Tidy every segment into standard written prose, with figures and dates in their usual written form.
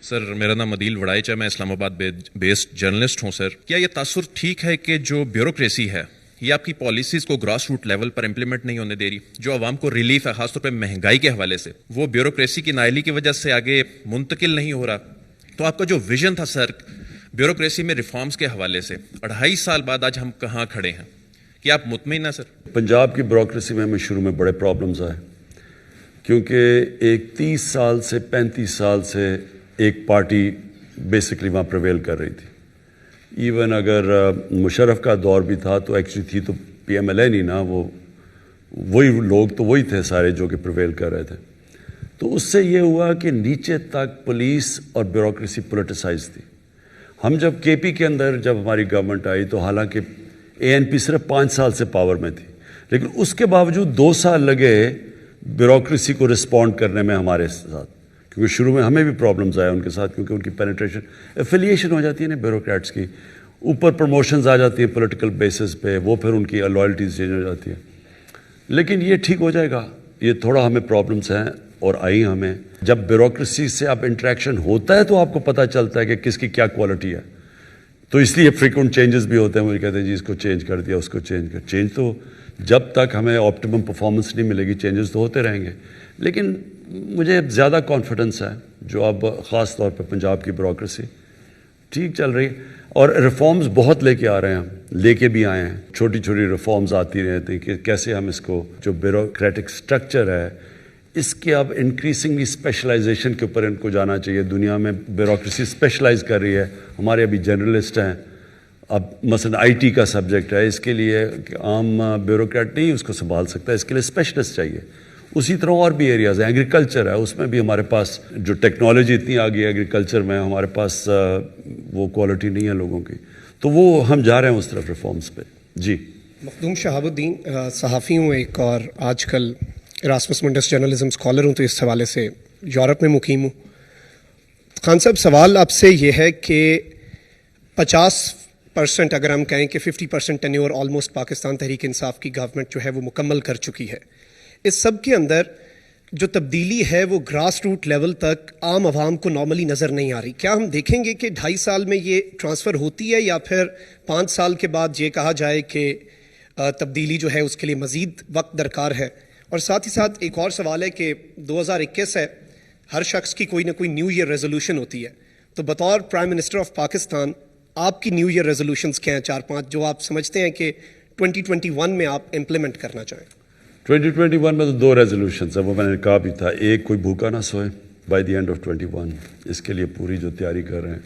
سر میرا نام عدیل وڑائچ ہے، میں اسلام آباد بیسڈ جرنلسٹ ہوں. سر کیا یہ تاثر ٹھیک ہے کہ جو بیوروکریسی ہے یہ آپ کی پالیسیز کو گراس روٹ لیول پر امپلیمنٹ نہیں ہونے دے رہی؟ جو عوام کو ریلیف ہے خاص طور پہ مہنگائی کے حوالے سے، وہ بیوروکریسی کی نااہلی کی وجہ سے آگے منتقل نہیں ہو رہا. تو آپ کا جو ویژن تھا سر بیوروکریسی میں ریفارمز کے حوالے سے، 2.5 سال بعد آج ہم کہاں کھڑے ہیں؟ کیا آپ مطمئن ہیں سر؟ پنجاب کی بیوروکریسی میں ہمیں شروع میں بڑے پرابلمز آئے، کیونکہ ایک 30 سال سے 35 سال سے ایک پارٹی بیسکلی وہاں پریویل کر رہی تھی. ایون اگر مشرف کا دور بھی تھا تو ایکچولی تھی تو پی ایم ایل اے نہیں نا، وہی لوگ تو وہی تھے سارے جو کہ پریویل کر رہے تھے. تو اس سے یہ ہوا کہ نیچے تک پولیس اور بیوروکریسی پولیٹیسائز تھی. ہم جب کے پی کے اندر جب ہماری گورنمنٹ آئی تو حالانکہ اے این پی صرف 5 سال سے پاور میں تھی، لیکن اس کے باوجود 2 سال لگے بیوروکریسی کو رسپونڈ کرنے میں ہمارے ساتھ، کیونکہ شروع میں ہمیں بھی پرابلمز آئے ان کے ساتھ، کیونکہ ان کی پینیٹریشن ایفیلیشن ہو جاتی ہے نا بیوروکریٹس کی، اوپر پروموشنز آ جاتی ہیں پولیٹیکل بیسس پہ، وہ پھر ان کی لائلٹیز چینج ہو جاتی ہے. لیکن یہ ٹھیک ہو جائے گا. یہ تھوڑا ہمیں پرابلمس ہیں اور آئی ہمیں. جب بیوروکریسی سے آپ انٹریکشن ہوتا ہے تو آپ کو پتہ چلتا ہے کہ کس کی کیا کوالٹی ہے. تو اس لیے فریکوینٹ چینجز بھی ہوتے ہیں. مجھے کہتے ہیں جی اس کو چینج کر دیا، اس کو چینج تو جب تک ہمیں آپٹیمم پرفارمنس نہیں ملے گی چینجز تو ہوتے رہیں گے. لیکن مجھے زیادہ کانفیڈنس ہے جو اب خاص طور پہ پنجاب کی بیوروکریسی ٹھیک چل رہی ہے، اور ریفارمز بہت لے کے آ رہے ہیں، ہم لے کے بھی آئے ہیں. چھوٹی چھوٹی ریفارمز آتی رہتی ہیں کہ کیسے ہم اس کو جو بیوروکریٹک سٹرکچر ہے اس کے اب انکریزنگلی اسپیشلائزیشن کے اوپر ان کو جانا چاہیے. دنیا میں بیوروکریسی اسپیشلائز کر رہی ہے، ہمارے ابھی جرنلسٹ ہیں. اب مثلا آئی ٹی کا سبجیکٹ ہے، اس کے لیے عام بیوروکریٹ نہیں اس کو سنبھال سکتا، اس کے لیے اسپیشلسٹ چاہیے. اسی طرح اور بھی ایریاز ہیں. ایگریکلچر ہے، اس میں بھی ہمارے پاس جو ٹیکنالوجی اتنی آ گئی ہے ایگریکلچر میں، ہمارے پاس وہ کوالٹی نہیں ہے لوگوں کی. تو وہ ہم جا رہے ہیں اس طرف ریفارمز پہ. جی مخدوم شہاب الدین، صحافی ہوں ایک، اور آج کل راسمس منڈس جرنلزم اسکالر ہوں، تو اس حوالے سے یورپ میں مقیم ہوں. خان صاحب سوال آپ سے یہ ہے کہ 50% اگر ہم کہیں کہ 50% ٹینیور آلموسٹ پاکستان تحریک انصاف کی گورنمنٹ جو ہے وہ مکمل کر چکی ہے. اس سب کے اندر جو تبدیلی ہے وہ گراس روٹ لیول تک عام عوام کو نارملی نظر نہیں آ رہی. کیا ہم دیکھیں گے کہ 2.5 سال میں یہ ٹرانسفر ہوتی ہے، یا پھر 5 سال کے بعد یہ کہا جائے کہ تبدیلی جو ہے اس کے لیے مزید وقت درکار ہے؟ اور ساتھ ہی ساتھ ایک اور سوال ہے کہ 2021 ہے، ہر شخص کی کوئی نہ کوئی نیو ایئر ریزولوشن ہوتی ہے. تو بطور پرائم منسٹر آف پاکستان آپ کی نیو ایئر ریزولوشنز کیا ہیں 4-5 جو آپ سمجھتے ہیں کہ 2021 میں آپ امپلیمنٹ کرنا چاہیں؟ 2021 میں تو 2 ریزولوشنز ہیں، وہ میں نے کہا بھی تھا. ایک کوئی بھوکا نہ سوئے بائی دی اینڈ آف 21، اس کے لیے پوری جو تیاری کر رہے ہیں،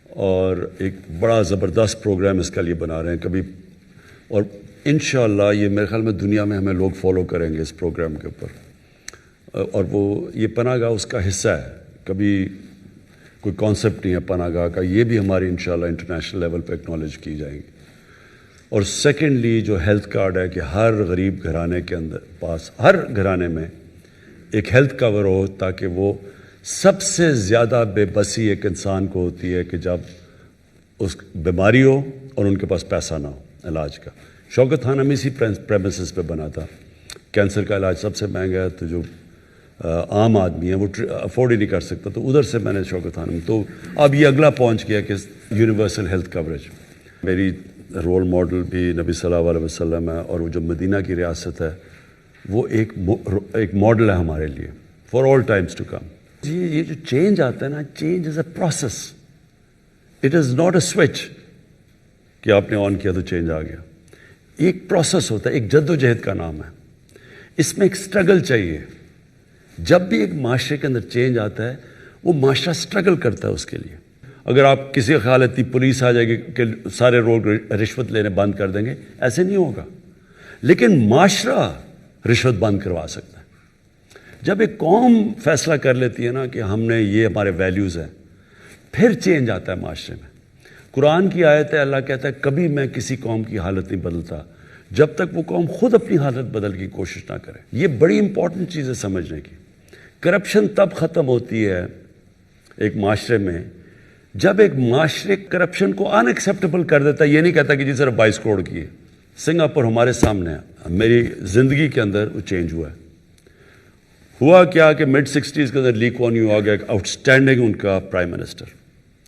اور ایک بڑا زبردست پروگرام اس کے لیے بنا رہے ہیں کبھی. اور انشاءاللہ یہ میرے خیال میں دنیا میں ہمیں لوگ فالو کریں گے اس پروگرام کے اوپر. اور وہ یہ پناہ گاہ اس کا حصہ ہے. کبھی کوئی کانسیپٹ نہیں ہے پناہ گاہ کا، یہ بھی ہماری انشاءاللہ انٹرنیشنل لیول پہ ایکنالج کی جائیں گی. اور سیکنڈلی جو ہیلتھ کارڈ ہے کہ ہر غریب گھرانے کے اندر پاس ہر گھرانے میں ایک ہیلتھ کور ہو، تاکہ وہ سب سے زیادہ بے بسی ایک انسان کو ہوتی ہے کہ جب اس بیماری ہو اور ان کے پاس پیسہ نہ ہو علاج کا. شوکت خانم اسی پریمیسز پہ بنا تھا. کینسر کا علاج سب سے مہنگا ہے، تو جو عام آدمی ہے وہ افورڈ ہی نہیں کر سکتا، تو ادھر سے میں نے شوکت خانم. تو اب یہ اگلا پہنچ گیا کہ یونیورسل ہیلتھ کوریج. میری رول ماڈل بھی نبی صلی اللہ علیہ وسلم ہے، اور وہ جو مدینہ کی ریاست ہے وہ ایک ماڈل ہے ہمارے لیے for all times to come. جی یہ جو چینج آتا ہے نا، change is a process, it is not a switch کہ آپ نے آن کیا تو چینج آ گیا. ایک پروسیس ہوتا ہے، ایک جد و جہد کا نام ہے. اس میں ایک سٹرگل چاہیے. جب بھی ایک معاشرے کے اندر چینج آتا ہے وہ معاشرہ سٹرگل کرتا ہے اس کے لیے. اگر آپ کسی کا خیال ہے پولیس آ جائے گی کہ سارے لوگ رشوت لینے بند کر دیں گے، ایسے نہیں ہوگا. لیکن معاشرہ رشوت بند کروا سکتا ہے. جب ایک قوم فیصلہ کر لیتی ہے نا کہ ہم نے یہ ہمارے ویلیوز ہیں، پھر چینج آتا ہے معاشرے میں. قرآن کی آیت ہے، اللہ کہتا ہے کبھی میں کسی قوم کی حالت نہیں بدلتا جب تک وہ قوم خود اپنی حالت بدل کی کوشش نہ کرے. یہ بڑی امپورٹنٹ چیز ہے سمجھنے کی. کرپشن تب ختم ہوتی ہے ایک معاشرے میں جب ایک معاشرے کرپشن کو ان ایکسیپٹیبل کر دیتا ہے. یہ نہیں کہتا کہ جی صرف 22 کروڑ کی ہے. سنگاپور ہمارے سامنے ہے، میری زندگی کے اندر وہ چینج ہوا ہے. ہوا کیا کہ mid 60s کے اندر لی کوان یو آ گیا, آؤٹ اسٹینڈنگ ان کا پرائم منسٹر,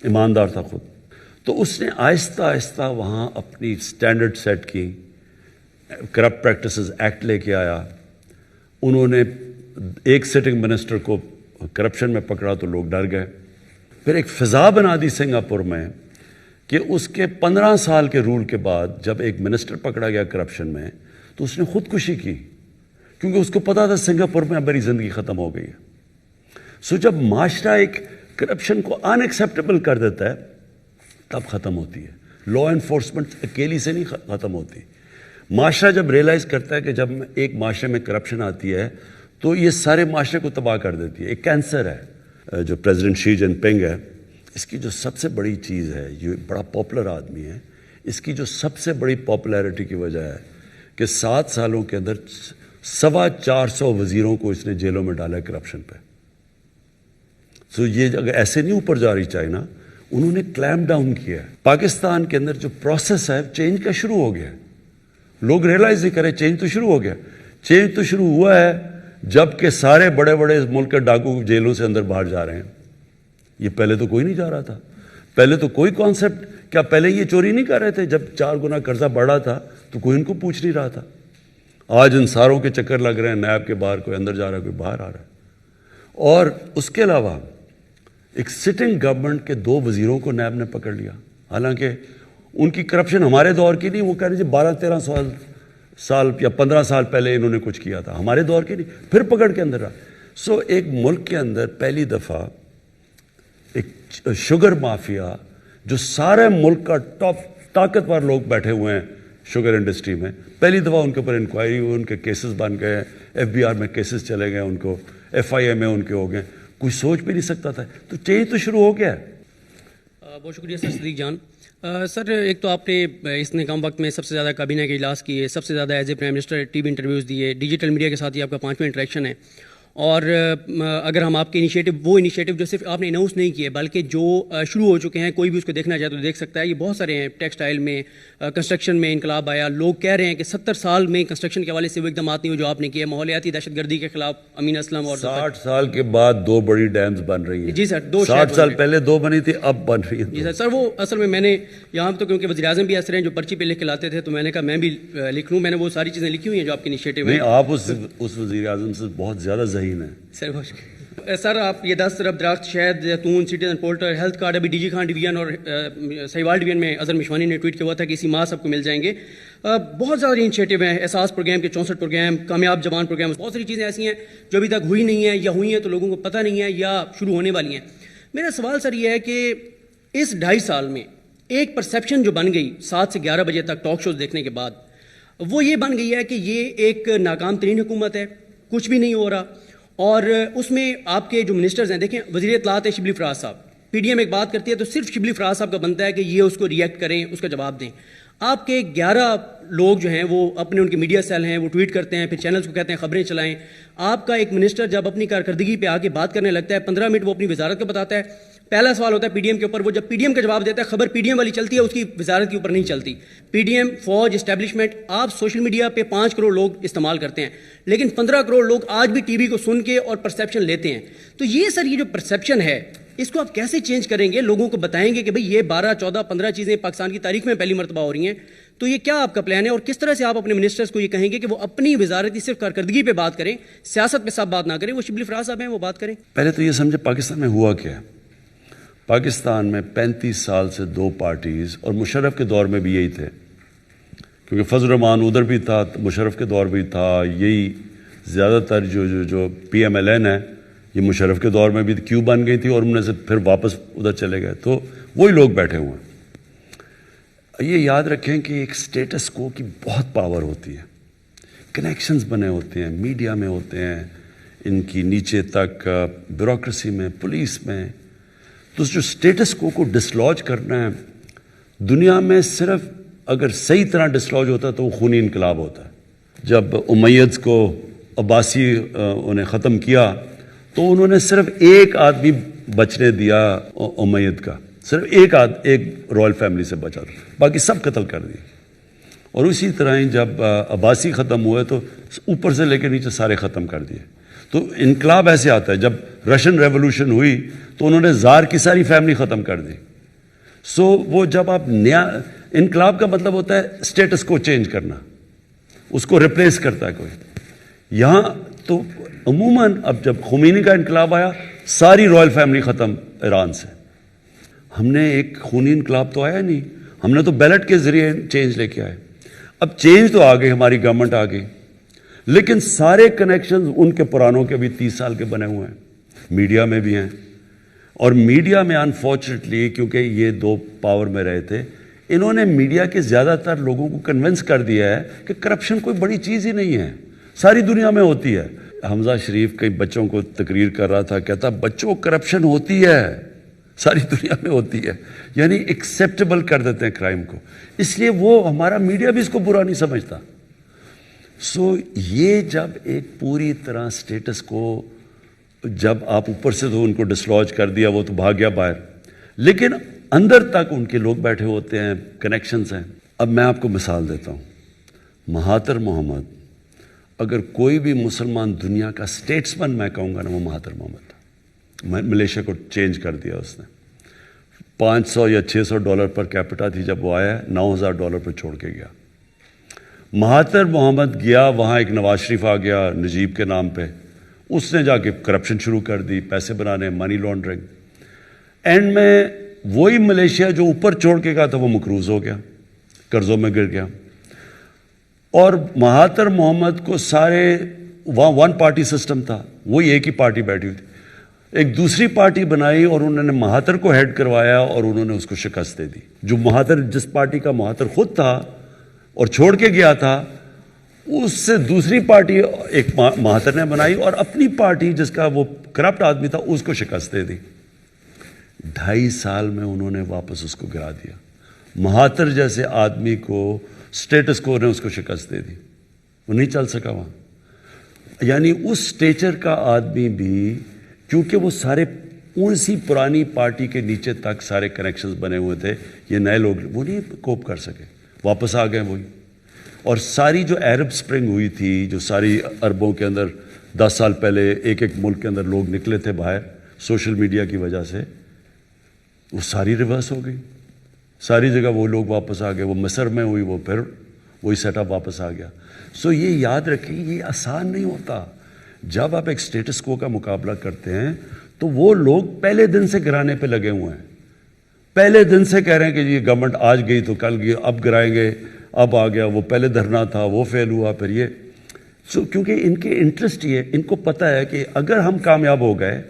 ایماندار تھا خود. تو اس نے آہستہ آہستہ وہاں اپنی اسٹینڈرڈ سیٹ کی, کرپٹ پریکٹسز ایکٹ لے کے آیا. انہوں نے ایک سٹنگ منسٹر کو کرپشن میں پکڑا تو لوگ ڈر گئے. پھر ایک فضا بنا دی سنگاپور میں کہ اس کے 15 سال کے رول کے بعد جب ایک منسٹر پکڑا گیا کرپشن میں تو اس نے خودکشی کی, کیونکہ اس کو پتا تھا سنگاپور میں اب میری زندگی ختم ہو گئی ہے. سو جب معاشرہ ایک کرپشن کو ان ایکسیپٹیبل کر دیتا ہے تب ختم ہوتی ہے. لا انفورسمنٹ اکیلی سے نہیں ختم ہوتی. معاشرہ جب ریئلائز کرتا ہے کہ جب ایک معاشرے میں کرپشن آتی ہے تو یہ سارے معاشرے کو تباہ کر دیتی ہے. ایک کینسر ہے جو پریزیڈنٹ شی جن پنگ ہے, اس کی جو سب سے بڑی چیز ہے, یہ بڑا پاپولر آدمی ہے, اس کی جو سب سے بڑی پاپولیرٹی کی وجہ ہے کہ 7 سالوں کے اندر 450 وزیروں کو اس نے جیلوں میں ڈالا ہے کرپشن پہ. سو یہ اگر ایسے نہیں اوپر جا رہی چائنا, انہوں نے کلیمپ ڈاؤن کیا ہے. پاکستان کے اندر جو پروسیس ہے چینج کا شروع ہو گیا ہے. لوگ ریئلائز نہیں کرے چینج تو شروع ہو گیا. چینج تو شروع ہوا ہے جب کہ سارے بڑے بڑے ملک کے ڈاکو جیلوں سے اندر باہر جا رہے ہیں. یہ پہلے تو کوئی نہیں جا رہا تھا. پہلے تو کوئی کانسیپٹ, کیا پہلے یہ چوری نہیں کر رہے تھے؟ جب 4 گنا قرضہ بڑھ رہا تھا تو کوئی ان کو پوچھ نہیں رہا تھا. آج ان ساروں کے چکر لگ رہے ہیں, نیب کے باہر کوئی اندر جا رہا ہے, کوئی باہر آ رہا ہے. اور اس کے علاوہ ایک سٹنگ گورنمنٹ کے 2 وزیروں کو نیب نے پکڑ لیا, حالانکہ ان کی کرپشن ہمارے دور کی نہیں. وہ کہہ رہے جی 12-13 سال یا 15 سال پہلے انہوں نے کچھ کیا تھا, ہمارے دور کی نہیں. پھر پکڑ کے اندر رہا. سو ایک ملک کے اندر پہلی دفعہ ایک شوگر مافیا, جو سارے ملک کا ٹاپ طاقتور لوگ بیٹھے ہوئے ہیں شوگر انڈسٹری میں, پہلی دفعہ ان کے اوپر انکوائری ہوئی, ان کے کیسز بن گئے, FBI میں کیسز چلے گئے, ان کو FIA میں ان کے ہو گئے. کوئی سوچ بھی نہیں سکتا تھا. تو چینج تو شروع ہو گیا ہے. بہت شکریہ سر صدیق جان. سر ایک تو آپ نے اس نے کم وقت میں سب سے زیادہ کابینہ کے اجلاس کیے, سب سے زیادہ as a prime minister T V interviews دیے, ڈیجیٹل میڈیا کے ساتھ یہ آپ کا 5واں انٹریکشن ہے. اور اگر ہم آپ کے وہ انیشیٹو جو صرف آپ نے اناؤنس نہیں کیے بلکہ جو شروع ہو چکے ہیں, کوئی بھی اس کو دیکھنا چاہے تو دیکھ سکتا ہے. یہ بہت سارے ہیں. ٹیکسٹائل میں, کنسٹرکشن میں انقلاب آیا. لوگ کہہ رہے ہیں کہ 70 سال میں کنسٹرکشن کے حوالے سے وہ اقدامات نہیں ہوئے جو آپ نے کیے. ماحولیاتی دہشت گردی کے خلاف امین اسلم, اور 60 سال کے بعد 2 بڑی ڈیمز بن رہی ہیں. جی سر, 60 سال پہلے 2 بنی تھی, اب بن رہی ہیں. جی سر. سر وہ اصل میں نے یہاں تو کیونکہ وزیر اعظم بھی ایسے ہیں جو پرچی پہ لکھ کے لاتے تھے, تو میں نے کہا میں بھی لکھ لوں. میں نے وہ ساری چیزیں لکھی ہوئی ہیں جو آپ کے انیشیٹو ہیں. آپ اس وزیر اعظم سے بہت زیادہ ذہین ہیں. سر بہت شکریہ. سر آپ یہ 10 ارب درخت, شہد, زیتون, سٹیزن پورٹل, ہیلتھ کارڈ ابھی DG خان ڈویژن اور سہیوال ڈویژن میں اظہر مشوانی نے ٹویٹ کیا ہوا تھا کہ اسی ماہ سب کو مل جائیں گے. بہت سارے انیشیٹو ہیں. احساس پروگرام کے 64 پروگرام, کامیاب جوان پروگرام, بہت ساری چیزیں ایسی ہیں جو ابھی تک ہوئی نہیں ہیں, یا ہوئی ہیں تو لوگوں کو پتہ نہیں ہے, یا شروع ہونے والی ہیں. میرا سوال سر یہ ہے کہ اس 2.5 سال میں ایک پرسیپشن جو بن گئی 7 سے 11 بجے تک ٹاک شوز دیکھنے کے بعد, وہ یہ بن گئی ہے کہ یہ ایک ناکام ترین حکومت ہے, کچھ بھی نہیں ہو رہا. اور اس میں آپ کے جو منسٹرز ہیں, دیکھیں وزیر اطلاعات ہے شبلی فراز صاحب, PDM ایک بات کرتی ہے تو صرف شبلی فراز صاحب کا بنتا ہے کہ یہ اس کو ریئیکٹ کریں, اس کا جواب دیں. آپ کے 11 لوگ جو ہیں وہ اپنے ان کے میڈیا سیل ہیں, وہ ٹویٹ کرتے ہیں, پھر چینلز کو کہتے ہیں خبریں چلائیں. آپ کا ایک منسٹر جب اپنی کارکردگی پہ آ کے بات کرنے لگتا ہے 15 منٹ وہ اپنی وزارت کو بتاتا ہے, پہلا سوال ہوتا ہے PDM کے اوپر, وہ جب PDM کا جواب دیتا ہے خبر PDM والی چلتی ہے, اس کی وزارت کے اوپر نہیں چلتی. PDM, فوج, اسٹیبلشمنٹ, آپ سوشل میڈیا پہ 5 کروڑ لوگ استعمال کرتے ہیں, لیکن 15 کروڑ لوگ آج بھی ٹی وی کو سن کے اور پرسیپشن لیتے ہیں. تو یہ سر یہ جو پرسیپشن ہے اس کو آپ کیسے چینج کریں گے؟ لوگوں کو بتائیں گے کہ بھئی یہ 12, 14, 15 چیزیں پاکستان کی تاریخ میں پہلی مرتبہ ہو رہی ہیں. تو یہ کیا آپ کا پلان ہے, اور کس طرح سے آپ اپنے منسٹرز کو یہ کہیں گے کہ وہ اپنی وزارتی صرف کارکردگی پہ بات کریں, سیاست پہ سب بات نہ کریں؟ وہ شبلی فراز صاحب ہیں, وہ بات کریں. پہلے تو یہ سمجھے پاکستان میں ہوا کیا ہے. پاکستان میں 35 سال سے 2 پارٹیز, اور مشرف کے دور میں بھی یہی تھے, کیونکہ فضل الرحمان ادھر بھی تھا, مشرف کے دور بھی تھا. یہی زیادہ تر جو PMLN ہے یہ مشرف کے دور میں بھی کیوں بن گئی تھی, اور ان میں سے پھر واپس ادھر چلے گئے. تو وہی لوگ بیٹھے ہوئے ہیں. یہ یاد رکھیں کہ ایک سٹیٹس کو کی بہت پاور ہوتی ہے, کنیکشنز بنے ہوتے ہیں, میڈیا میں ہوتے ہیں, ان کی نیچے تک بیوروکریسی میں, پولیس میں. تو جو سٹیٹس کو ڈسلوج کرنا ہے دنیا میں, صرف اگر صحیح طرح ڈسلوج ہوتا ہے تو وہ خونی انقلاب ہوتا ہے. جب امیدز کو عباسی انہیں ختم کیا تو انہوں نے صرف ایک آدمی بچنے دیا امید کا, صرف ایک رائل فیملی سے بچا تھا, باقی سب قتل کر دیے. اور اسی طرح ہی جب عباسی ختم ہوئے تو اوپر سے لے کے نیچے سارے ختم کر دیے. تو انقلاب ایسے آتا ہے. جب رشین ریولوشن ہوئی تو انہوں نے زار کی ساری فیملی ختم کر دی. سو وہ جب آپ نیا انقلاب کا مطلب ہوتا ہے اسٹیٹس کو چینج کرنا, اس کو ریپلیس کرتا ہے کوئی. یہاں تو عموماً اب جب خمینی کا انقلاب آیا ساری رائل فیملی ختم ایران سے. ہم نے ایک خونی انقلاب تو آیا نہیں, ہم نے تو بیلٹ کے ذریعے چینج لے کے آئے. اب چینج تو آ گئی, ہماری گورنمنٹ آ گئی, لیکن سارے کنیکشنز ان کے پرانوں کے بھی 30 سال کے بنے ہوئے ہیں, میڈیا میں بھی ہیں. اور میڈیا میں انفارچونیٹلی کیونکہ یہ دو پاور میں رہے تھے, انہوں نے میڈیا کے زیادہ تر لوگوں کو کنونس کر دیا ہے کہ کرپشن کوئی بڑی چیز ہی نہیں ہے, ساری دنیا میں ہوتی ہے. حمزہ شریف کئی بچوں کو تقریر کر رہا تھا, کہتا بچوں کرپشن ہوتی ہے, ساری دنیا میں ہوتی ہے. یعنی ایکسیپٹیبل کر دیتے ہیں کرائم کو, اس لیے وہ ہمارا میڈیا بھی اس کو برا نہیں سمجھتا. سو یہ جب ایک پوری طرح سٹیٹس کو جب آپ اوپر سے تو ان کو ڈسلوج کر دیا, وہ تو بھاگ گیا باہر, لیکن اندر تک ان کے لوگ بیٹھے ہوتے ہیں, کنیکشنز ہیں. اب میں آپ کو مثال دیتا ہوں. مہاتر محمد, اگر کوئی بھی مسلمان دنیا کا اسٹیٹسمن میں کہوں گا نا, وہ مہاتر محمد تھا. ملیشیا کو چینج کر دیا اس نے. $500 یا $600 پر کیپٹا تھی جب وہ آیا, $9,000 پر چھوڑ کے گیا. مہاتر محمد گیا وہاں, ایک نواز شریف آ گیا نجیب کے نام پہ, اس نے جا کے کرپشن شروع کر دی, پیسے بنانے, منی لانڈرنگ. اینڈ میں وہی ملیشیا جو اوپر چھوڑ کے گیا تھا وہ مقروض ہو گیا, قرضوں میں گر گیا. اور مہاتر محمد کو سارے وہاں ون پارٹی سسٹم تھا, وہی ایک ہی پارٹی بیٹھی ہوئی تھی. ایک دوسری پارٹی بنائی اور انہوں نے مہاتر کو ہیڈ کروایا اور انہوں نے اس کو شکست دے دی. جو مہاتر, جس پارٹی کا مہاتر خود تھا اور چھوڑ کے گیا تھا, اس سے دوسری پارٹی ایک مہاتر نے بنائی اور اپنی پارٹی جس کا وہ کرپٹ آدمی تھا اس کو شکست دے دی. 2.5 سال میں انہوں نے واپس اس کو گرا دیا. مہاتر جیسے آدمی کو سٹیٹس کو نے اس کو شکست دے دی, وہ نہیں چل سکا وہاں. یعنی اس سٹیچر کا آدمی بھی, کیونکہ وہ سارے اسی پرانی پارٹی کے نیچے تک سارے کنیکشنز بنے ہوئے تھے, یہ نئے لوگ وہ نہیں کوپ کر سکے, واپس آ گئے وہی. اور ساری جو عرب سپرنگ ہوئی تھی, جو ساری عربوں کے اندر 10 سال پہلے ایک ایک ملک کے اندر لوگ نکلے تھے باہر سوشل میڈیا کی وجہ سے, وہ ساری ریورس ہو گئی. ساری جگہ وہ لوگ واپس آ گئے. وہ مصر میں ہوئی, وہ پھر وہی سیٹ اپ واپس آ گیا. سو یہ یاد رکھیں, یہ آسان نہیں ہوتا. جب آپ ایک سٹیٹس کو کا مقابلہ کرتے ہیں تو وہ لوگ پہلے دن سے گرانے پہ لگے ہوئے ہیں, پہلے دن سے کہہ رہے ہیں کہ یہ گورنمنٹ آج گئی تو کل گئی, اب گرائیں گے, اب آ گیا, وہ پہلے دھرنا تھا وہ فیل ہوا, پھر یہ. سو کیونکہ ان کے انٹرسٹ یہ, ان کو پتہ ہے کہ اگر ہم کامیاب ہو گئے,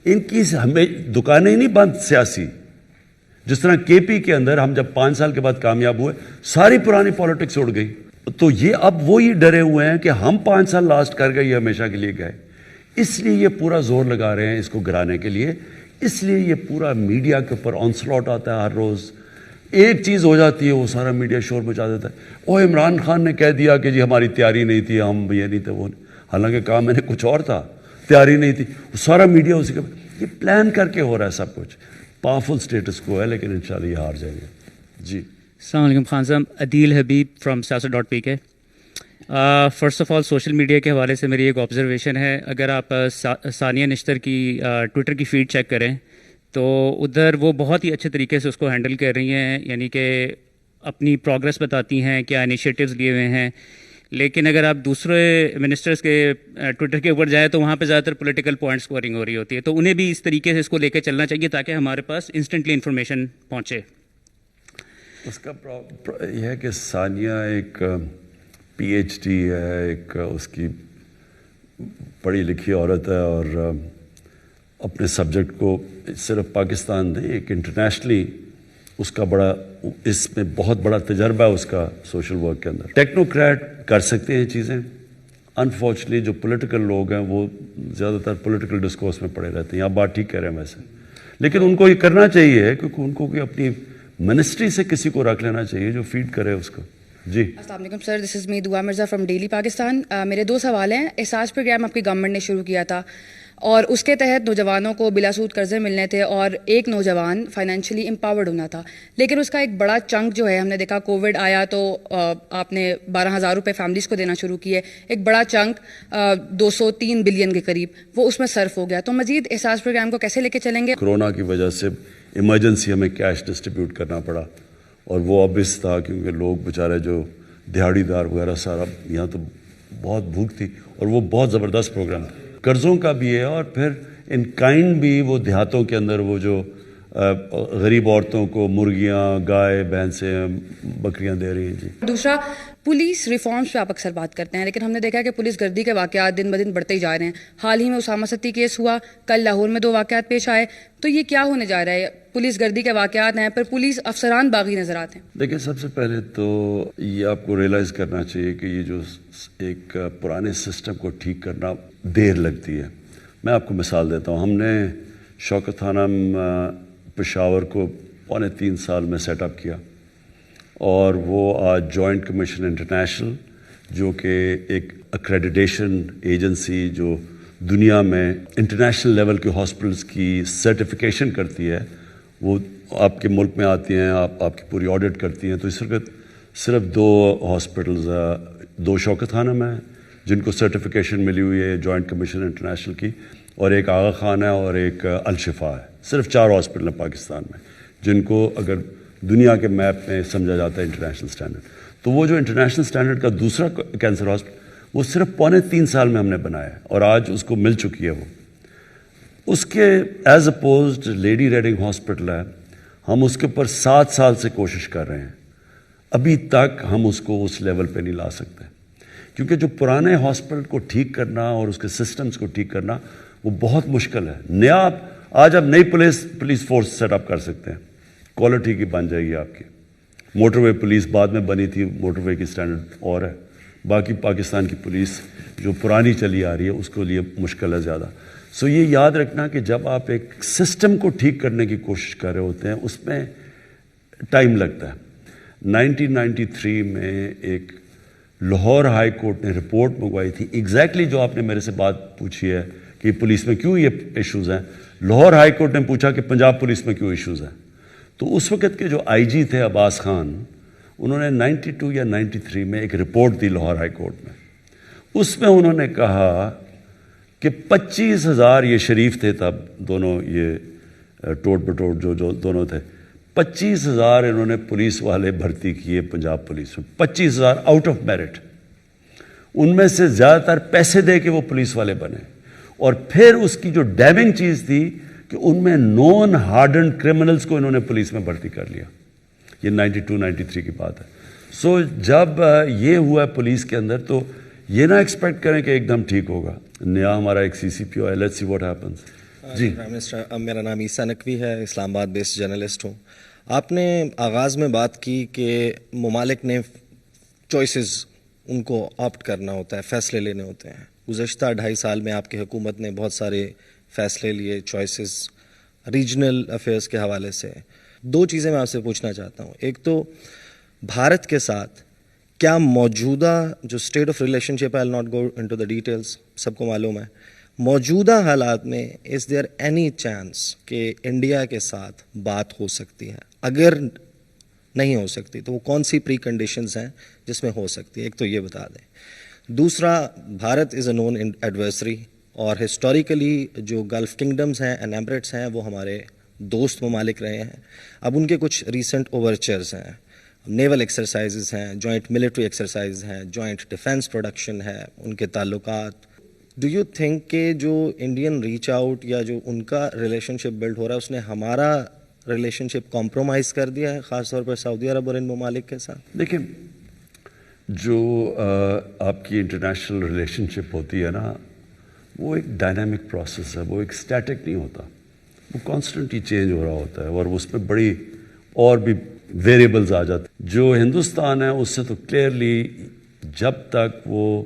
ان کی ہمیں دکانیں نہیں بند سیاسی. جس طرح کے پی کے اندر ہم جب 5 سال کے بعد کامیاب ہوئے, ساری پرانی پالیٹکس اڑ گئی. تو یہ اب وہی ڈرے ہوئے ہیں کہ ہم 5 سال لاسٹ کر گئے, یہ ہمیشہ کے لیے گئے. اس لیے یہ پورا زور لگا رہے ہیں اس کو گرانے کے لیے. اس لیے یہ پورا میڈیا کے اوپر آنسلاٹ آتا ہے ہر روز. ایک چیز ہو جاتی ہے وہ سارا میڈیا شور مچا دیتا ہے. او عمران خان نے کہہ دیا کہ جی ہماری تیاری نہیں تھی, ہم یہ نہیں تھے وہ نہیں. حالانکہ کام میں نے کچھ اور تھا, تیاری نہیں تھی. سارا میڈیا اسی کا, یہ پلان کر کے ہو رہا ہے سب کچھ. پاورفل سٹیٹس کو ہے, لیکن انشاءاللہ یہ ہار جائیں گے. جی السلام علیکم خان صاحب. عدیل حبیب فرام سیاست.pk. First of all social media کے حوالے سے میری ایک آبزرویشن ہے. اگر آپ ثانیہ نشتر کی ٹویٹر کی فیڈ چیک کریں تو ادھر وہ بہت ہی اچھے طریقے سے اس کو ہینڈل کر رہی ہیں, یعنی کہ اپنی پروگرس بتاتی ہیں, کیا انیشیٹوز لیے ہوئے ہیں. لیکن اگر آپ دوسرے منسٹرز کے ٹویٹر کے اوپر جائیں تو وہاں پہ زیادہ تر پولیٹیکل پوائنٹ اسکورنگ ہو رہی ہوتی ہے. تو انہیں بھی اس طریقے سے اس کو لے کے چلنا چاہیے تاکہ ہمارے پاس انسٹنٹلی انفارمیشن پہنچے. اس کا یہ ہے کہ ثانیہ ایک PhD ہے, ایک اس کی پڑھی لکھی عورت ہے, اور اپنے سبجیکٹ کو صرف پاکستان نہیں, ایک انٹرنیشنلی اس کا بڑا, اس میں بہت بڑا تجربہ ہے اس کا سوشل ورک کے اندر. ٹیکنوکریٹ کر سکتے ہیں چیزیں. انفارچونیٹلی جو پولیٹیکل لوگ ہیں وہ زیادہ تر پولیٹیکل ڈسکورس میں پڑے رہتے ہیں. آپ بات ٹھیک کہہ رہے ہیں ویسے, لیکن ان کو یہ کرنا چاہیے کیونکہ ان کو اپنی منسٹری سے کسی کو رکھ لینا چاہیے جو فیڈ کرے اس کو. جی السلام علیکم سر, دس از می دعا مرزا فرام ڈیلی پاکستان. میرے 2 سوال ہیں. احساس پروگرام آپ کی گورنمنٹ نے شروع کیا تھا, اور اس کے تحت نوجوانوں کو بلا سود قرضے ملنے تھے اور ایک نوجوان فائنینشلی امپاورڈ ہونا تھا. لیکن اس کا ایک بڑا چنک جو ہے, ہم نے دیکھا کووڈ آیا تو آپ نے 12,000 روپے فیملیز کو دینا شروع کیے, ایک بڑا چنک 203 بلین کے قریب وہ اس میں صرف ہو گیا. تو مزید احساس پروگرام کو کیسے لے کے چلیں گے؟ کورونا کی وجہ سے ایمرجنسی ہمیں کیش ڈسٹریبیوٹ کرنا پڑا, اور وہ obvious تھا کیونکہ لوگ بیچارے جو دہاڑی دار وغیرہ سارا, یہاں تو بہت بھوک تھی, اور وہ بہت زبردست پروگرام تھا. قرضوں کا بھی ہے اور پھر ان کائنڈ بھی وہ دیہاتوں کے اندر وہ جو غریب عورتوں کو مرغیاں, گائے, بھینسیں, بکریاں دے رہی ہیں. جی دوسرا, پولیس ریفارمز پہ آپ اکثر بات کرتے ہیں, لیکن ہم نے دیکھا کہ پولیس گردی کے واقعات دن بدن بڑھتے ہی جا رہے ہیں. حال ہی میں اسامہ ستی کیس ہوا, کل لاہور میں 2 واقعات پیش آئے. تو یہ کیا ہونے جا رہا ہے؟ پولیس گردی کے واقعات ہیں پر پولیس افسران باغی نظر آتے ہیں. دیکھیں, سب سے پہلے تو یہ آپ کو ریئلائز کرنا چاہیے کہ یہ جو ایک پرانے سسٹم کو ٹھیک کرنا دیر لگتی ہے. میں آپ کو مثال دیتا ہوں. ہم نے شوکت خانہ پشاور کو 3.25 سال میں سیٹ اپ کیا, اور وہ آج جوائنٹ کمیشن انٹرنیشنل, جو کہ ایک اکریڈیٹیشن ایجنسی جو دنیا میں انٹرنیشنل لیول کے ہاسپٹلس کی سرٹیفیکیشن کرتی ہے, وہ آپ کے ملک میں آتی ہیں, آپ کی پوری آڈٹ کرتی ہیں. تو اس وقت صرف 2 ہاسپٹلز, 2 شوکت خانہ میں جن کو سرٹیفیکیشن ملی ہوئی ہے جوائنٹ کمیشن انٹرنیشنل کی, اور ایک آغا خان ہے اور ایک الشفا ہے. صرف 4 ہاسپٹل ہیں پاکستان میں جن کو اگر دنیا کے میپ میں سمجھا جاتا ہے انٹرنیشنل سٹینڈرڈ. تو وہ جو انٹرنیشنل سٹینڈرڈ کا دوسرا کینسر ہاسپٹل, وہ صرف 3.25 سال میں ہم نے بنایا ہے, اور آج اس کو مل چکی ہے. وہ اس کے as opposed lady reading hospital ہے, ہم اس کے اوپر 7 سال سے کوشش کر رہے ہیں. ابھی تک ہم اس کو اس لیول پہ نہیں لا سکتے, کیونکہ جو پرانے ہاسپٹل کو ٹھیک کرنا اور اس کے سسٹمز کو ٹھیک کرنا وہ بہت مشکل ہے. نیا آج آپ نئی پولیس فورس سیٹ اپ کر سکتے ہیں, کوالٹی کی بن جائے گی آپ کی. موٹر وے پولیس بعد میں بنی تھی, موٹر وے کی سٹینڈرڈ اور ہے. باقی پاکستان کی پولیس جو پرانی چلی آ رہی ہے اس کے لیے مشکل ہے زیادہ. سو یہ یاد رکھنا کہ جب آپ ایک سسٹم کو ٹھیک کرنے کی کوشش کر رہے ہوتے ہیں اس میں ٹائم لگتا ہے. 1993 میں ایک لاہور ہائی کورٹ نے رپورٹ منگوائی تھی, ایگزیکٹلی جو آپ نے میرے سے بات پوچھی ہے کہ پولیس میں کیوں یہ ایشوز ہیں. لاہور ہائی کورٹ نے پوچھا کہ پنجاب پولیس میں کیوں ایشوز ہیں. تو اس وقت کے جو آئی جی تھے عباس خان, انہوں نے 92 یا 93 میں ایک رپورٹ دی لاہور ہائی کورٹ میں. اس میں انہوں نے کہا کہ 25,000, یہ شریف تھے تب دونوں, یہ ٹوٹ بٹوٹ جو دونوں تھے, 25,000 انہوں نے پولیس والے بھرتی کیے پنجاب پولیس میں. 25,000 آؤٹ آف میرٹ. ان میں سے زیادہ تر پیسے دے کے وہ پولیس والے بنے, اور پھر اس کی جو ڈیمنگ چیز تھی کہ ان میں نون ہارڈنڈ کرمنلز کو انہوں نے پولیس میں بھرتی کر لیا. یہ 92-93 کی بات ہے. سو جب یہ ہوا ہے پولیس کے اندر, تو یہ نہ ایکسپیکٹ کریں کہ ایک دم ٹھیک ہوگا. نیا ہمارا ایک سی سی پی او ہے, لیٹس سی واٹ ہیپنز. جی پرائم منسٹر, میرا نام عیسیٰ نقوی ہے, اسلام آباد بیسڈ جرنلسٹ ہوں. آپ نے آغاز میں بات کی کہ ممالک نے چوائسز, ان کو آپٹ کرنا ہوتا ہے, فیصلے لینے ہوتے ہیں. گزشتہ 2.5 سال میں آپ کی حکومت نے بہت سارے فیصلے لیے, چوائسز ریجنل افیئرس کے حوالے سے. 2 چیزیں میں آپ سے پوچھنا چاہتا ہوں. ایک تو بھارت کے ساتھ کیا موجودہ جو state of relationship, I will not go into the details, سب کو معلوم ہے, موجودہ حالات میں از دیئر اینی چانس کہ انڈیا کے ساتھ بات ہو سکتی ہے؟ اگر نہیں ہو سکتی تو وہ کون سی پری کنڈیشنز ہیں جس میں ہو سکتی ہے؟ ایک تو یہ بتا دیں. دوسرا, بھارت از اے نون ایڈورسری, اور ہسٹوریکلی جو گلف کنگڈمز ہیں اینڈ ایمریٹس ہیں وہ ہمارے دوست ممالک رہے ہیں. اب ان کے کچھ ریسنٹ اوورچرز ہیں, نیول ایکسرسائزز ہیں, جوائنٹ ملٹری ایکسرسائز ہیں, جوائنٹ ڈیفینس پروڈکشن ہے, ان کے تعلقات. ڈو یو تھنک کہ جو انڈین ریچ آؤٹ یا جو ان کا ریلیشن شپ بلڈ ہو رہا ہے اس نے ہمارا ریلیشن شپ کمپرومائز کر دیا ہے, خاص طور پر سعودی عرب اور ان ممالک کے ساتھ؟ دیکھیں, جو آپ کی انٹرنیشنل ریلیشن شپ ہوتی ہے نا, وہ ایک ڈائنامک پروسیس ہے, وہ ایک اسٹیٹک نہیں ہوتا, وہ کانسٹنٹلی چینج ہو رہا ہوتا ہے, اور اس میں بڑی اور بھی ویریبلز آ جاتے ہیں. جو ہندوستان ہے اس سے تو کلیئرلی جب تک وہ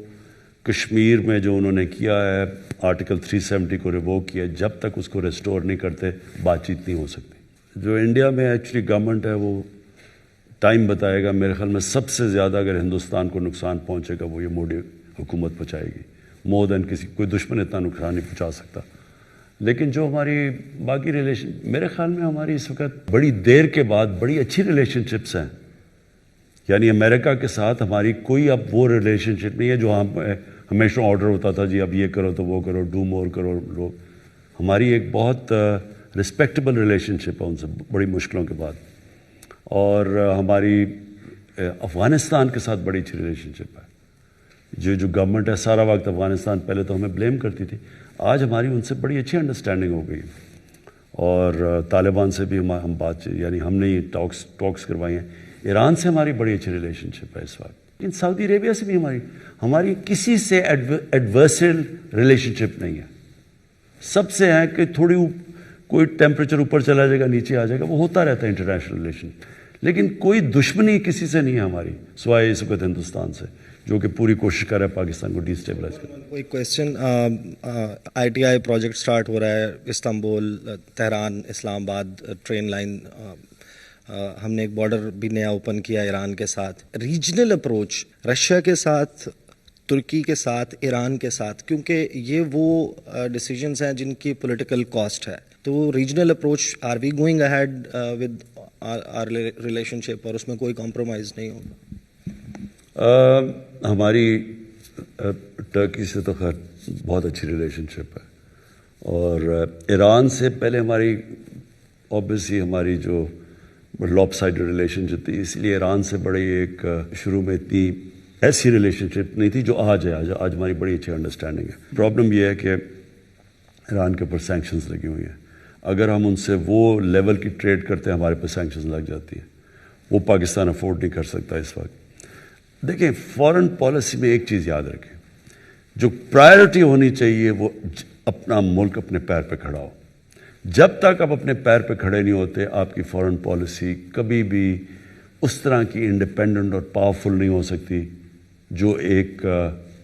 کشمیر میں جو انہوں نے کیا ہے آرٹیکل 370 کو ریووک کیا, جب تک اس کو ریسٹور نہیں کرتے بات چیت نہیں ہو سکتی. جو انڈیا میں ایکچولی گورنمنٹ ہے وہ ٹائم بتائے گا. میرے خیال میں سب سے زیادہ اگر ہندوستان کو نقصان پہنچے گا وہ یہ مودی حکومت پہنچائے گی, مور دین کسی کوئی دشمن اتنا نقصان نہیں پہنچا سکتا. لیکن جو ہماری باقی ریلیشن، میرے خیال میں ہماری اس وقت بڑی دیر کے بعد بڑی اچھی ریلیشن شپس ہیں. یعنی امریکہ کے ساتھ ہماری کوئی اب وہ ریلیشن شپ نہیں ہے جو ہمیشہ آرڈر ہوتا تھا جی اب یہ کرو تو وہ کرو، ڈو مور کرو لو. ہماری ایک بہت رسپیکٹیبل ریلیشن شپ ہے ان سے بڑی مشکلوں کے بعد. اور ہماری افغانستان کے ساتھ بڑی اچھی ریلیشن شپ ہے. جو گورنمنٹ ہے سارا وقت افغانستان پہلے تو ہمیں بلیم کرتی تھی، آج ہماری ان سے بڑی اچھی انڈرسٹینڈنگ ہو گئی. اور طالبان سے بھی ہم بات یعنی ہم نے یہ ٹاکس کروائی ہیں. ایران سے ہماری بڑی اچھی ریلیشن شپ ہے اس وقت. لیکن سعودی عربیہ سے بھی ہماری کسی سے ایڈورسل ریلیشن شپ نہیں ہے. سب سے ہے کہ تھوڑی کوئی ٹیمپریچر اوپر چلا جائے گا نیچے آ جائے گا، وہ ہوتا رہتا ہے انٹرنیشنل ریلیشن. لیکن کوئی دشمنی کسی سے نہیں ہے ہماری سوائے اس وقت ہندوستان سے، جو کہ پوری کوشش کر رہا ہے پاکستان کو ڈی اسٹیبلائز کرنے. کوئی question, I T I project start ہو رہا ہے استنبول، تہران، اسلام آباد ٹرین لائن. ہم نے ایک بارڈر بھی نیا اوپن کیا ایران کے ساتھ. ریجنل اپروچ رشیا کے ساتھ، ترکی کے ساتھ، ایران کے ساتھ، کیونکہ یہ وہ ڈیسیجنز ہیں جن کی پولیٹیکل کاسٹ ہے. تو regional approach, are we going ahead with our relationship, اور اس میں کوئی کمپرومائز نہیں ہوگا؟ ہماری ٹرکی سے تو خیر بہت اچھی ریلیشن شپ ہے. اور ایران سے پہلے ہماری اوبیسلی ہماری جو لاپ سائڈ ریلیشن شپ تھی، اس لیے ایران سے بڑی ایک شروع میں اتنی ایسی ریلیشن شپ نہیں تھی جو آج ہے. آج ہماری بڑی اچھی انڈرسٹینڈنگ ہے. پرابلم یہ ہے کہ ایران کے اوپر سینکشنز لگی ہوئی ہیں. اگر ہم ان سے وہ لیول کی ٹریڈ کرتے ہیں ہمارے پہ سینکشنز لگ جاتی ہیں. وہ پاکستان افورڈ نہیں کر سکتا اس وقت. دیکھیں فارن پالیسی میں ایک چیز یاد رکھیں، جو پرائرٹی ہونی چاہیے وہ اپنا ملک اپنے پیر پہ کھڑا ہو. جب تک آپ اپنے پیر پہ کھڑے نہیں ہوتے آپ کی فارن پالیسی کبھی بھی اس طرح کی انڈیپینڈنٹ اور پاورفل نہیں ہو سکتی جو ایک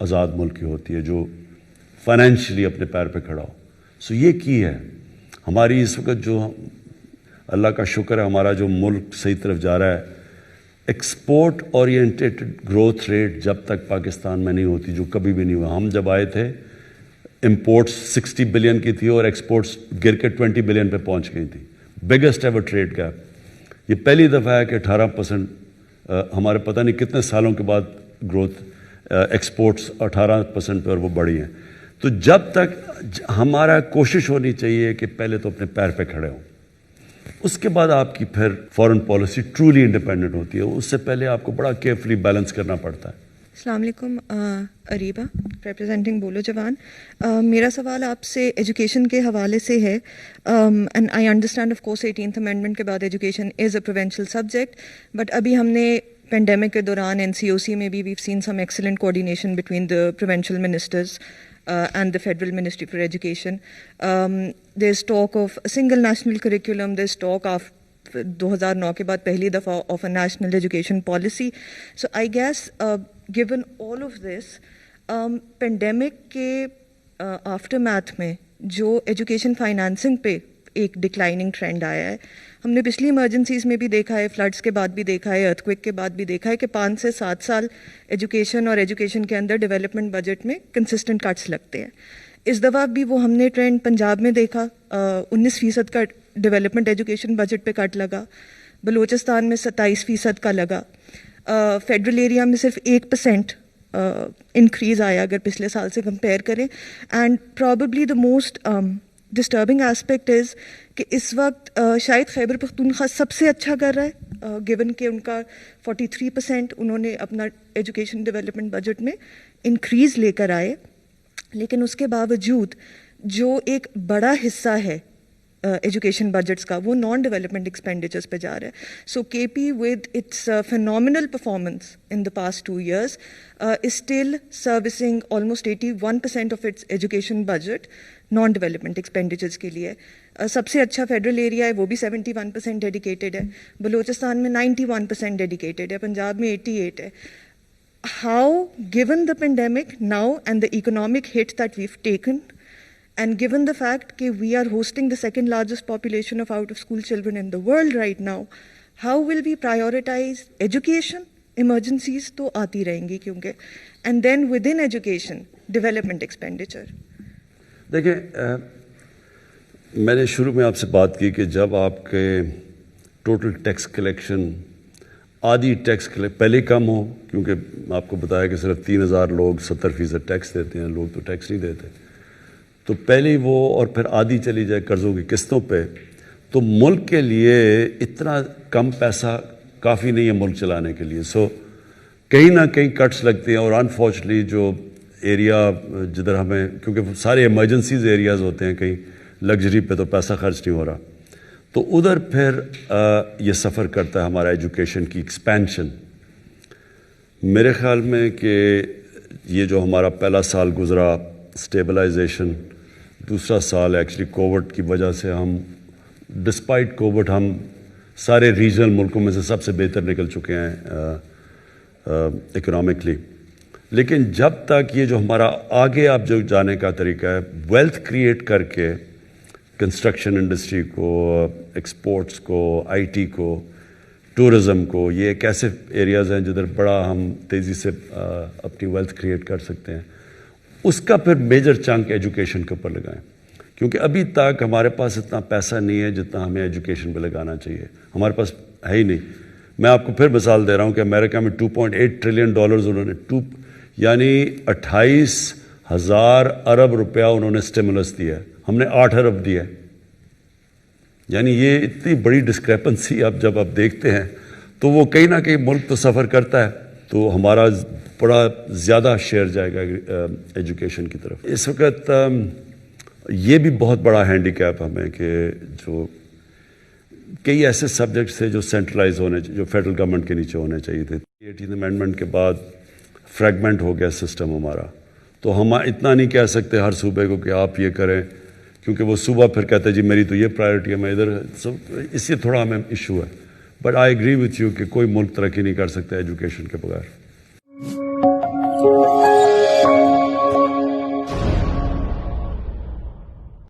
آزاد ملک کی ہوتی ہے جو فائنینشلی اپنے پیر پہ کھڑا ہو. سو یہ کی ہے ہماری اس وقت جو اللہ کا شکر ہے ہمارا جو ملک صحیح طرف جا رہا ہے. ایکسپورٹ اورینٹیڈ گروتھ ریٹ جب تک پاکستان میں نہیں ہوتی، جو کبھی بھی نہیں ہوا. ہم جب آئے تھے امپورٹس 60 بلین کی تھی اور ایکسپورٹس گر کے 20 بلین پہ پہنچ گئی تھی. Biggest ever trade gap. یہ پہلی دفعہ ہے کہ 18% ہمارے پتہ نہیں کتنے سالوں کے بعد گروتھ ایکسپورٹس 18% پہ اور وہ بڑھی ہیں. تو جب تک ہمارا کوشش ہونی چاہیے کہ پہلے تو اپنے پیر پہ کھڑے ہوں، اس کے بعد آپ کی پھر فارن پالیسی ٹرولی انڈیپینڈنٹ ہوتی ہے. اس سے پہلے آپ کو بڑا کیئرفلی بیلنس کرنا پڑتا ہے. السلام علیکم، اریبہ ریپرزینٹنگ بولو جوان. میرا سوال آپ سے ایجوکیشن کے حوالے سے ہے. And I understand of course 18th amendment کے بعد education is a provincial subject, but ابھی ہم نے پینڈیمک کے دوران NCOC میں بھی we've seen some excellent coordination between the provincial ministers and the Federal Ministry for Education. There's talk of a single national curriculum. There's talk of 2009 کے بعد پہلی دفعہ of a national education policy. So I guess given all of this, pandemic کے aftermath میں جو education financing پہ ایک declining trend آیا ہے، ہم نے پچھلی ایمرجنسیز میں بھی دیکھا ہے، فلڈس کے بعد بھی دیکھا ہے، ارتھ کوئک کے بعد بھی دیکھا ہے کہ 5 سے 7 سال ایجوکیشن اور ایجوکیشن کے اندر ڈیولپمنٹ بجٹ میں کنسسٹنٹ کٹس لگتے ہیں. اس دفعہ بھی وہ ہم نے ٹرینڈ پنجاب میں دیکھا، 19% کا ڈیولپمنٹ ایجوکیشن بجٹ پہ کٹ لگا. بلوچستان میں 27% کا لگا. فیڈرل ایریا میں صرف 1% انکریز آیا اگر پچھلے سال سے کمپیئر کریں. And probably the most disturbing aspect is کہ اس وقت شاید خیبر پختونخوا سب سے اچھا کر رہا ہے، گیون کہ ان کا 43% انہوں نے اپنا ایجوکیشن ڈیولپمنٹ بجٹ میں انکریز لے کر آئے. لیکن اس کے باوجود جو ایک بڑا حصہ ہے ایجوکیشن بجٹس کا وہ نان ڈیولپمنٹ ایکسپینڈیچرز پہ جا رہا ہے. So K P with its phenomenal performance in the past 2 years is still servicing almost 81% of its education budget non development expenditures کے لیے. سب سے اچھا فیڈرل ایریا ہے، وہ بھی 71% ڈیڈیکیٹڈ ہے. بلوچستان میں 91% ڈیڈیکیٹڈ ہے. پنجاب میں 88 ہے. How, given the pandemic now and the economic hit that we've taken, and given the fact that we are hosting the second largest population of out-of-school children in the world right now, how will we prioritize education? Emergencies to aati rahengi kyunki, and then within education, development expenditure. دیکھیں میں نے شروع میں آپ سے بات کی کہ جب آپ کے ٹوٹل ٹیکس کلیکشن آدھی ٹیکس پہلے کم ہو، کیونکہ آپ کو بتایا کہ صرف 3,000 لوگ 70% ٹیکس دیتے ہیں، لوگ تو ٹیکس نہیں دیتے، تو پہلے وہ اور پھر آدھی چلی جائے قرضوں کی قسطوں پہ، تو ملک کے لیے اتنا کم پیسہ کافی نہیں ہے ملک چلانے کے لیے. سو کہیں نہ کہیں کٹس لگتے ہیں، اور انفارچونیٹلی جو ایریا جدھر ہمیں، کیونکہ سارے ایمرجنسیز ایریاز ہوتے ہیں، کہیں لگژری پہ تو پیسہ خرچ نہیں ہو رہا، تو ادھر پھر یہ سفر کرتا ہے ہمارا ایجوکیشن کی ایکسپینشن. میرے خیال میں کہ یہ جو ہمارا پہلا سال گزرا اسٹیبلائزیشن، دوسرا سال ایکچولی کووڈ کی وجہ سے ہم ڈسپائٹ کووڈ ہم سارے ریجنل ملکوں میں سے سب سے بہتر نکل چکے ہیں اکنامکلی. لیکن جب تک یہ جو ہمارا آگے آپ جو جانے کا طریقہ ہے، ویلتھ کریٹ کر کے کنسٹرکشن انڈسٹری کو، ایکسپورٹس کو، آئی ٹی کو، ٹورزم کو، یہ ایک ایسے ایریاز ہیں جدھر بڑا ہم تیزی سے اپنی ویلتھ کریٹ کر سکتے ہیں. اس کا پھر میجر چنک ایجوکیشن کے اوپر لگائیں، کیونکہ ابھی تک ہمارے پاس اتنا پیسہ نہیں ہے جتنا ہمیں ایجوکیشن پہ لگانا چاہیے، ہمارے پاس ہے ہی نہیں. میں آپ کو پھر مثال دے رہا ہوں کہ امریکہ میں $2.8 ٹریلین انہوں نے یعنی 28,000 ارب روپیہ انہوں نے اسٹیمولس دیا ہے، ہم نے 8 ارب دیا ہے. یعنی یہ اتنی بڑی ڈسکریپنسی اب جب آپ دیکھتے ہیں تو وہ کہیں نہ کہیں ملک تو سفر کرتا ہے، تو ہمارا بڑا زیادہ شیئر جائے گا ایجوکیشن کی طرف. اس وقت یہ بھی بہت بڑا ہینڈی کیپ ہمیں کہ جو کئی ایسے سبجیکٹس تھے جو سینٹرلائز ہونے، جو فیڈرل گورنمنٹ کے نیچے ہونے چاہیے تھے. 18 امینڈمنٹ کے بعد فریگمنٹ ہو گیا سسٹم ہمارا، تو ہم اتنا نہیں کہہ سکتے ہر صوبے کو کہ آپ یہ کریں، کیونکہ وہ صوبہ پھر کہتا ہے جی میری تو یہ پرائرٹی ہے، میں ادھر. اس سے تھوڑا ہمیں ایشو ہے. But I agree with you کہ کوئی ملک ترقی نہیں کر سکتا ایجوکیشن کے بغیر.